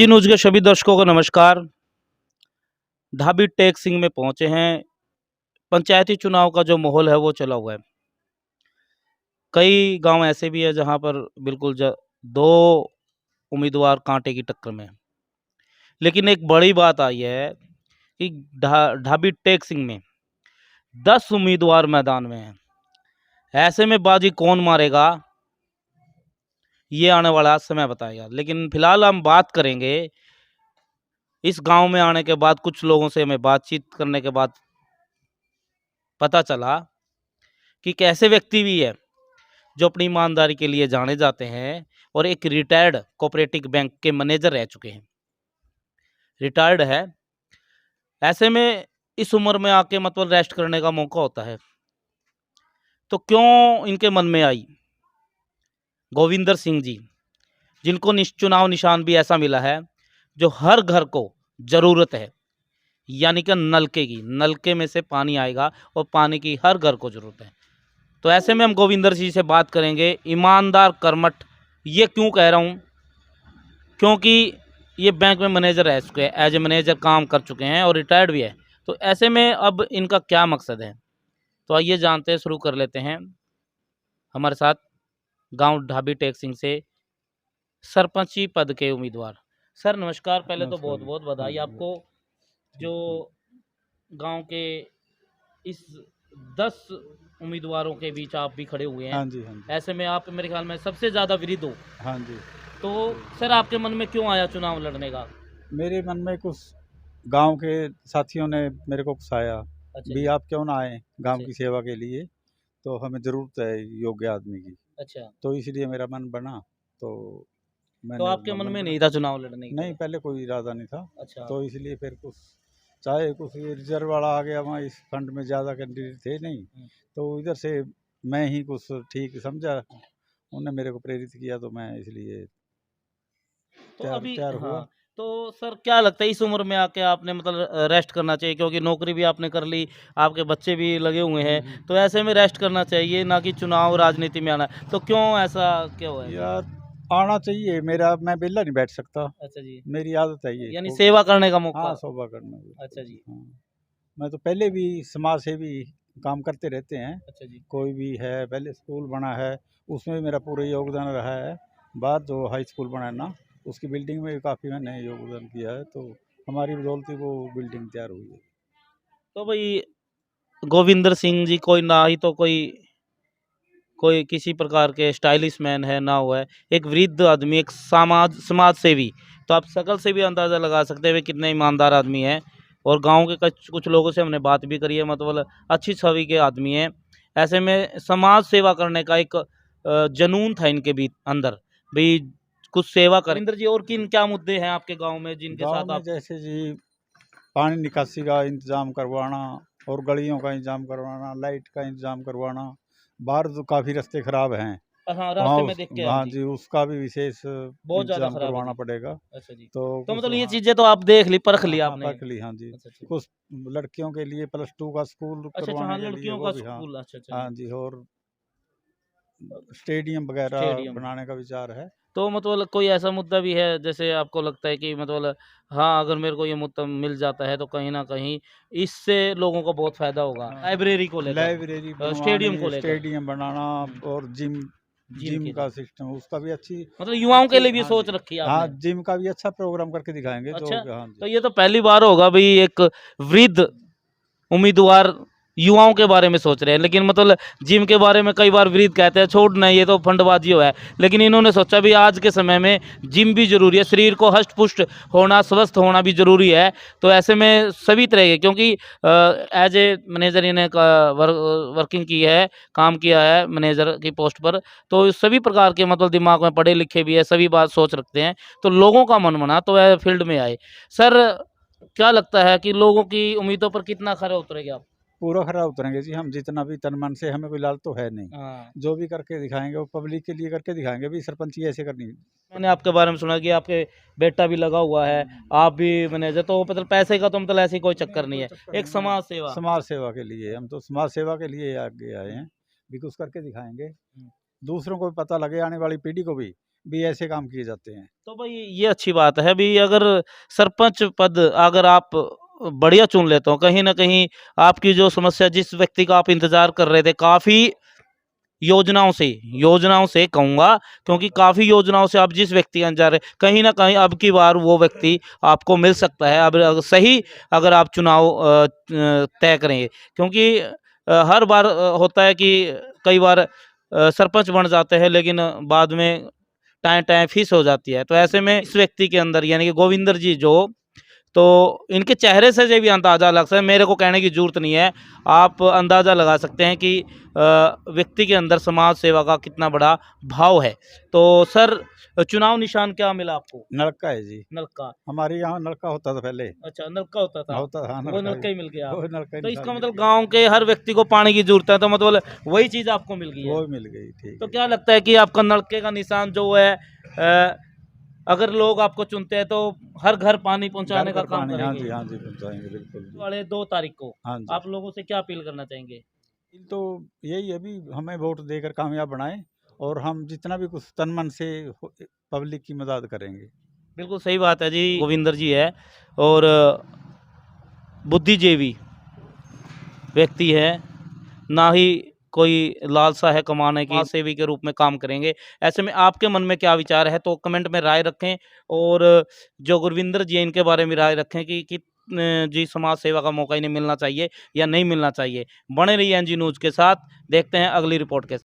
जी news के सभी दर्शकों को नमस्कार। ढाबी टेक सिंह में पहुंचे हैं। पंचायती चुनाव का जो माहौल है वो चला हुआ है। कई गांव ऐसे भी है जहां पर बिल्कुल दो उम्मीदवार कांटे की टक्कर में हैं। लेकिन एक बड़ी बात आई है कि ढाबी टेक सिंह में 10 उम्मीदवार मैदान में हैं। ऐसे में बाजी कौन मारेगा ये आने वाला समय बताएगा। लेकिन फिलहाल हम बात करेंगे इस गांव में आने के बाद, कुछ लोगों से हमें बातचीत करने के बाद पता चला कि कैसे व्यक्ति भी है जो अपनी ईमानदारी के लिए जाने जाते हैं और एक रिटायर्ड कोऑपरेटिव बैंक के मैनेजर रह चुके हैं, रिटायर्ड है। ऐसे में इस उम्र में आके मतलब रेस्ट करने का मौका होता है, तो क्यों इनके मन में आई गोविंदर सिंह जी, जिनको चुनाव निशान भी ऐसा मिला है जो हर घर को जरूरत है, यानी कि नलके में से पानी आएगा और पानी की हर घर को जरूरत है। तो ऐसे में हम गोविंदर जी से बात करेंगे। ईमानदार, कर्मठ, ये क्यों कह रहा हूँ, क्योंकि ये बैंक में मैनेजर रह चुके हैं, एज ए मैनेजर काम कर चुके हैं और रिटायर्ड भी है। तो ऐसे में अब इनका क्या मकसद है, तो आइए जानते हैं, शुरू कर लेते हैं। हमारे साथ गांव ढाबी टेक सिंह से सरपंची पद के उम्मीदवार। सर नमस्कार। पहले तो बहुत बहुत बधाई आपको, जो गांव के इस 10 उम्मीदवारों के बीच आप भी खड़े हुए हैं। हाँ जी, हाँ जी। ऐसे में आप मेरे ख्याल में सबसे ज़्यादा विरिध हो। हाँ जी। तो सर आपके मन में क्यों आया चुनाव लड़ने का? मेरे मन में कुछ गांव के साथियों ने मेरे को उकसाया अच्छा भी जी। आप क्यों ना आए गांव अच्छा। की सेवा के लिए, तो हमें ज़रूरत है योग्य आदमी की। अच्छा, तो इसलिए मेरा मन बना, तो तो मैंने आपके मन मन में बना। नहीं था चुनाव लड़ने की नहीं, तरह? पहले कोई इरादा नहीं था। अच्छा। तो इसलिए फिर कुछ चाहे कुछ ये रिजर्व वाला आ गया, वहाँ इस फंड में ज़्यादा कैंडिडेट थे नहीं, तो इधर से मैं ही कुछ ठीक समझा, उन्होंने मेरे को प्रेरित किया, तो मैं इसलिए तो तैयार अभी तैयार हुआ। हाँ, तो सर क्या लगता है इस उम्र में आके आपने मतलब रेस्ट करना चाहिए, क्योंकि नौकरी भी आपने कर ली, आपके बच्चे भी लगे हुए हैं, तो ऐसे में रेस्ट करना चाहिए, ना कि चुनाव राजनीति में आना। तो क्यों ऐसा क्यों है? यार आना चाहिए, मेरा मैं बेला नहीं बैठ सकता, अच्छा जी, मेरी आदत है ये यानी तो। सेवा करने का मौका। हाँ, सौदा करना भी। अच्छा जी। हाँ, मैं तो पहले भी समाज सेवी काम करते रहते हैं। अच्छा जी। कोई भी है, पहले स्कूल बना है उसमें भी मेरा पूरा योगदान रहा है। बाद जो हाई स्कूल बना है ना, उसकी बिल्डिंग में भी काफ़ी मैंने योगदान किया है, तो हमारी बदौलत ही वो बिल्डिंग तैयार हुई है। तो भाई गोविंदर सिंह जी कोई ना ही तो कोई किसी प्रकार के स्टाइलिश मैन है ना, हुआ है एक वृद्ध आदमी, एक समाज सेवी। तो आप शकल से भी अंदाज़ा लगा सकते हैं वे कितने ईमानदार आदमी हैं। और गांव के कुछ लोगों से हमने बात भी करी है, मतलब अच्छी छवि के आदमी हैं। ऐसे में समाज सेवा करने का एक जुनून था इनके भी अंदर, भाई कुछ सेवा करें। गोविंदर जी, और किन क्या मुद्दे हैं आपके गाँव में जिनके गांव साथ में आप? जैसे जी पानी निकासी का इंतज़ाम करवाना, और गलियों का इंतज़ाम करवाना, लाइट का इंतज़ाम करवाना। बाहर तो काफ़ी रास्ते ख़राब हैं, हाँ, वहाँ रास्ते में देख के हम हाँ जी जी, उसका भी विशेष बहुत ज़्यादा इंतज़ाम खराब है करवाना जी। पड़ेगा। अच्छा जी। तो तो कुछ मतलब ये हाँ, चीज़ें तो आप देख ली, परख ली हाँ, आपने? परख ली, हाँ जी। अच्छा अच्छा। कुछ लड़कियों के लिए +2 का स्कूल अच्छा अच्छा, हाँ करवाने के लिए लड़कियों वो का भी, हाँ। स्कूल। अच्छा अच्छा जी। हाँ जी, और स्टेडियम वगैरह स्टेडियम। बनाने का विचार है। तो मतलब कोई ऐसा मुद्दा भी है जैसे आपको लगता है कि मतलब हाँ, अगर मेरे को ये मुद्दा मिल जाता है तो कहीं ना कहीं इससे लोगों को बहुत फायदा होगा, हाँ, लाइब्रेरी को लाइब्रेरी लेकर, स्टेडियम को बनवानी, लेकर, स्टेडियम बनाना, और जिम जिम जिम के का लिए, सिस्टम उसका भी अच्छी मतलब युवाओं के अच्छी लिए भी हाँ सोच जी। रखी है हाँ, आपने? जिम का भी अच्छा प्रोग्राम करके दिखाएंगे जो, अच्छा, हाँ तो जी। ये तो पहली बार होगा भाई एक वृद्ध उम्मीदवार युवाओं के बारे में सोच रहे हैं। लेकिन मतलब जिम के बारे में कई बार विरोध कहते हैं छोड़ नहीं, ये तो फंडबाजी हो है। लेकिन इन्होंने सोचा भी आज के समय में जिम भी जरूरी है, शरीर को हष्ट पुष्ट होना, स्वस्थ होना भी जरूरी है। तो ऐसे में सभी तरह के, क्योंकि एज ए मैनेजर इन्हें वर्किंग की है, काम किया है मैनेजर की पोस्ट पर, तो सभी प्रकार के मतलब दिमाग में पढ़े लिखे भी है, सभी बात सोच रखते हैं। तो लोगों का मन बना तो वह फील्ड में आए। सर क्या लगता है कि लोगों की उम्मीदों पर कितना खरे उतरेंगे आप? पूरा खरा उतरेंगे जी, हम जितना भी तन मन से, हमें कोई लाल तो है नहीं। हाँ, जो भी करके दिखाएंगे वो पब्लिक के लिए करके दिखाएंगे, भी सरपंची ऐसे करनी है। मैंने आपके बारे में सुना कि आपके बेटा भी लगा हुआ है, आप भी मैनेजर, तो मतलब पैसे का तो मतलब ऐसी कोई चक्कर नहीं कोई है, चक्कर एक नहीं है। समाज सेवा। समाज सेवा के लिए, हम तो समाज सेवा के लिए आगे आए हैं, भी कुछ करके दिखाएंगे, दूसरों को भी पता लगे, आने वाली पीढ़ी को भी भी ऐसे काम किए जाते हैं। तो भाई ये अच्छी बात है भी, अगर सरपंच पद अगर आप बढ़िया चुन लेते हो, कहीं ना कहीं आपकी जो समस्या, जिस व्यक्ति का आप इंतजार कर रहे थे काफी योजनाओं से कहूंगा, क्योंकि काफी योजनाओं से आप जिस व्यक्ति का इंतजार है, कहीं ना कहीं अब की बार वो व्यक्ति आपको मिल सकता है, अब अगर आप चुनाव तय करेंगे, क्योंकि हर बार होता है कि कई बार सरपंच बन जाते हैं लेकिन बाद में टाइम टाइम फीस हो जाती है। तो ऐसे में इस व्यक्ति के अंदर यानी कि गोविंदर जी जो, तो इनके चेहरे से भी अंदाज़ा लग सकता है, मेरे को कहने की ज़रूरत नहीं है, आप अंदाज़ा लगा सकते हैं कि व्यक्ति के अंदर समाज सेवा का कितना बड़ा भाव है। तो सर, चुनाव निशान क्या मिला आपको? नलका है जी, नलका। हमारे यहाँ नलका होता था पहले। अच्छा, नलका होता था। होता हाँ, वो नलका नलका ही मिल गया। वो नलका तो निशान इसका मिल मतलब गया। गाँव के हर व्यक्ति को पानी की ज़रूरत है, तो मतलब वही चीज़ आपको मिल गई है। वो मिल गई, ठीक तो है। क्या लगता है कि आपका नलके का निशान जो है, अगर लोग आपको चुनते हैं तो हर घर पानी पहुंचाने का घर काम पानी, करेंगे? हाँ जी, पहुँचाएँगे बिल्कुल जी। वाले 2 तारीख को हाँ जी। आप लोगों से क्या अपील करना चाहेंगे? तो यही है भी हमें वोट देकर कामयाब बनाएँ और हम जितना भी कुछ तन मन से पब्लिक की मदद करेंगे। बिल्कुल सही बात है जी, गोविंदर जी है और बुद्धिजीवी व्यक्ति है, ना ही कोई लालसा है कमाने की, समाज सेवी के रूप में काम करेंगे। ऐसे में आपके मन में क्या विचार है, तो कमेंट में राय रखें, और जो गुरविंदर जी हैं इनके बारे में राय रखें कि जी समाज सेवा का मौका इन्हें मिलना चाहिए या नहीं मिलना चाहिए। बने रहिए एनजी न्यूज़ के साथ, देखते हैं अगली रिपोर्ट के साथ।